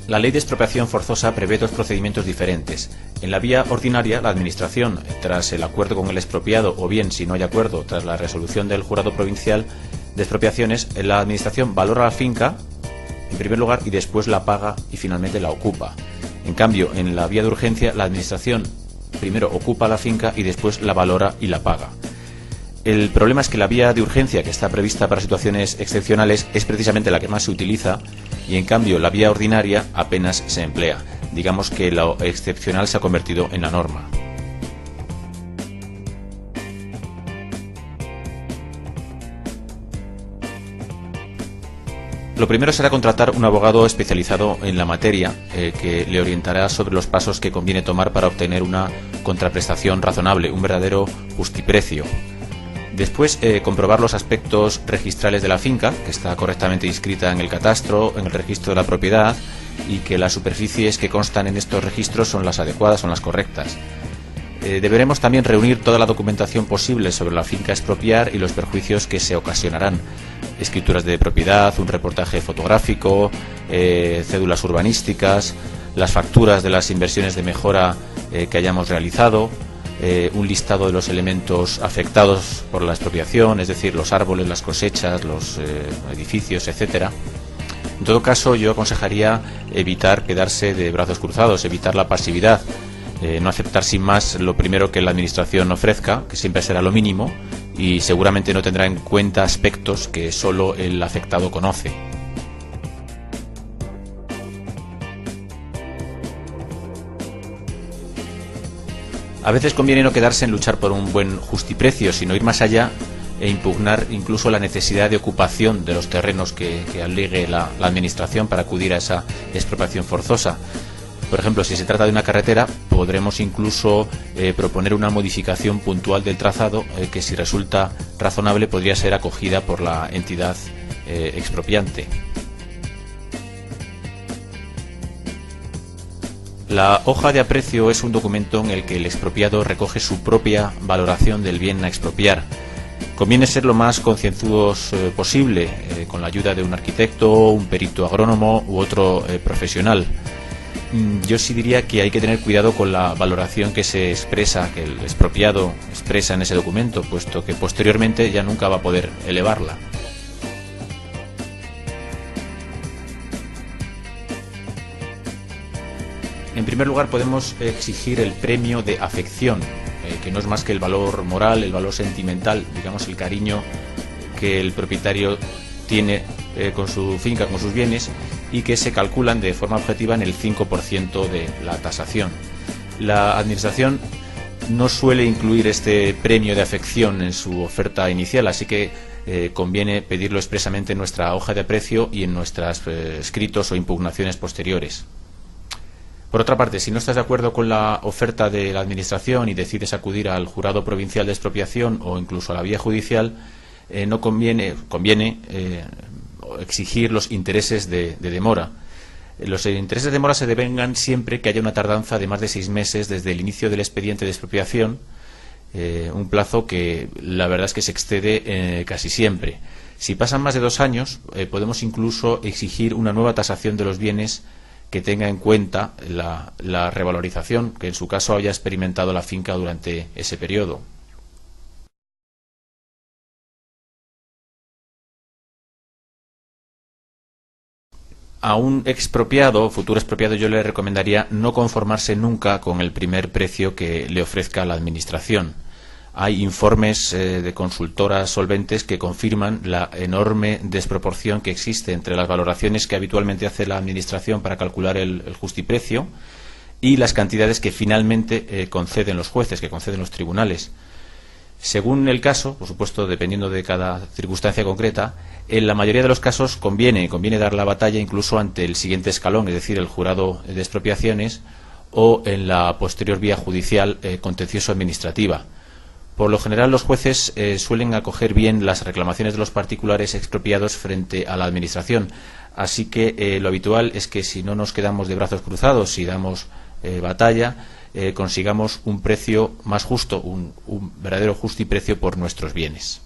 La ley de expropiación forzosa prevé dos procedimientos diferentes. En la vía ordinaria, la Administración, tras el acuerdo con el expropiado o bien, si no hay acuerdo, tras la resolución del Jurado Provincial de Expropiaciones, la Administración valora la finca, en primer lugar, y después la paga y finalmente la ocupa. En cambio, en la vía de urgencia, la Administración primero ocupa la finca y después la valora y la paga. El problema es que la vía de urgencia, que está prevista para situaciones excepcionales, es precisamente la que más se utiliza y, en cambio, la vía ordinaria apenas se emplea. Digamos que lo excepcional se ha convertido en la norma. Lo primero será contratar un abogado especializado en la materia que le orientará sobre los pasos que conviene tomar para obtener una contraprestación razonable, un verdadero justiprecio. Después, comprobar los aspectos registrales de la finca, que está correctamente inscrita en el catastro, en el registro de la propiedad y que las superficies que constan en estos registros son las adecuadas, son las correctas. Deberemos también reunir toda la documentación posible sobre la finca a expropiar y los perjuicios que se ocasionarán. Escrituras de propiedad, un reportaje fotográfico, cédulas urbanísticas, las facturas de las inversiones de mejora que hayamos realizado, un listado de los elementos afectados por la expropiación, es decir, los árboles, las cosechas, los edificios, etcétera. En todo caso, yo aconsejaría evitar quedarse de brazos cruzados, evitar la pasividad, no aceptar sin más lo primero que la Administración ofrezca, que siempre será lo mínimo, y seguramente no tendrá en cuenta aspectos que solo el afectado conoce. A veces conviene no quedarse en luchar por un buen justiprecio, sino ir más allá e impugnar incluso la necesidad de ocupación de los terrenos que alegue la Administración para acudir a esa expropiación forzosa. Por ejemplo, si se trata de una carretera, podremos incluso proponer una modificación puntual del trazado que, si resulta razonable, podría ser acogida por la entidad expropiante. La hoja de aprecio es un documento en el que el expropiado recoge su propia valoración del bien a expropiar. Conviene ser lo más concienzudos posible, con la ayuda de un arquitecto, un perito agrónomo u otro profesional. Yo sí diría que hay que tener cuidado con la valoración que se expresa, que el expropiado expresa en ese documento, puesto que posteriormente ya nunca va a poder elevarla. En primer lugar, podemos exigir el premio de afección, que no es más que el valor moral, el valor sentimental, digamos el cariño que el propietario tiene con su finca, con sus bienes, y que se calculan de forma objetiva en el 5% de la tasación. La Administración no suele incluir este premio de afección en su oferta inicial, así que conviene pedirlo expresamente en nuestra hoja de aprecio y en nuestros escritos o impugnaciones posteriores. Por otra parte, si no estás de acuerdo con la oferta de la Administración y decides acudir al Jurado Provincial de Expropiación o incluso a la vía judicial, conviene exigir los intereses de demora. Los intereses de demora se devengan siempre que haya una tardanza de más de 6 meses desde el inicio del expediente de expropiación, un plazo que la verdad es que se excede casi siempre. Si pasan más de 2 años, podemos incluso exigir una nueva tasación de los bienes que tenga en cuenta la revalorización que en su caso haya experimentado la finca durante ese periodo. A un expropiado, futuro expropiado, yo le recomendaría no conformarse nunca con el primer precio que le ofrezca la Administración. Hay informes de consultoras solventes que confirman la enorme desproporción que existe entre las valoraciones que habitualmente hace la Administración para calcular el justiprecio y las cantidades que finalmente conceden los jueces, que conceden los tribunales. Según el caso, por supuesto, dependiendo de cada circunstancia concreta, en la mayoría de los casos conviene dar la batalla incluso ante el siguiente escalón, es decir, el jurado de expropiaciones o en la posterior vía judicial contencioso-administrativa. Por lo general, los jueces suelen acoger bien las reclamaciones de los particulares expropiados frente a la Administración. Así que lo habitual es que si no nos quedamos de brazos cruzados, si damos batalla, consigamos un precio más justo, un verdadero justiprecio por nuestros bienes.